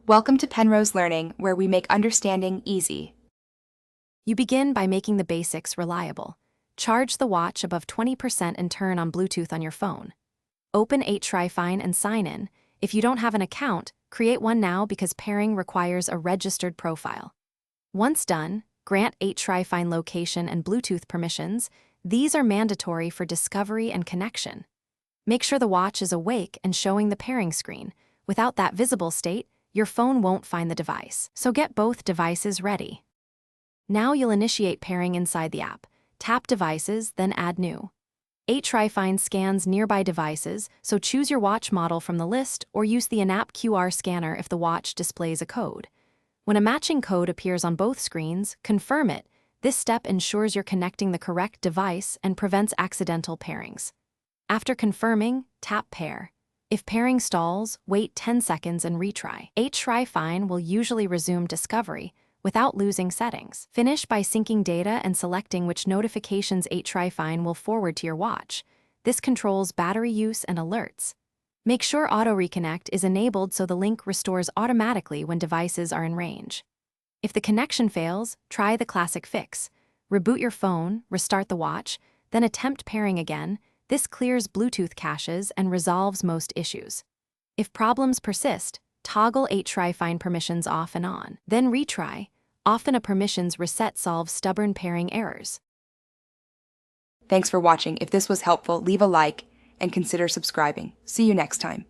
Welcome to Penrose Learning, where we make understanding easy. You begin by making the basics reliable. Charge the watch above 20% and turn on Bluetooth on your phone. Open Hryfine and sign in. If you don't have an account, create one now because pairing requires a registered profile. Once done, grant Hryfine location and Bluetooth permissions. These are mandatory for discovery and connection. Make sure the watch is awake and showing the pairing screen. Without that visible state, your phone won't find the device, so get both devices ready. Now you'll initiate pairing inside the app. Tap Devices, then Add New. Hryfine scans nearby devices, so choose your watch model from the list or use the in-app QR scanner if the watch displays a code. When a matching code appears on both screens, confirm it. This step ensures you're connecting the correct device and prevents accidental pairings. After confirming, tap Pair. If pairing stalls, wait 10 seconds and retry. Hryfine will usually resume discovery without losing settings. Finish by syncing data and selecting which notifications Hryfine will forward to your watch. This controls battery use and alerts. Make sure Auto Reconnect is enabled so the link restores automatically when devices are in range. If the connection fails, try the classic fix. Reboot your phone, restart the watch, then attempt pairing again. This clears Bluetooth caches and resolves most issues. If problems persist, toggle Hryfine permissions off and on, then retry. Often a permissions reset solves stubborn pairing errors. Thanks for watching. If this was helpful, leave a like and consider subscribing. See you next time.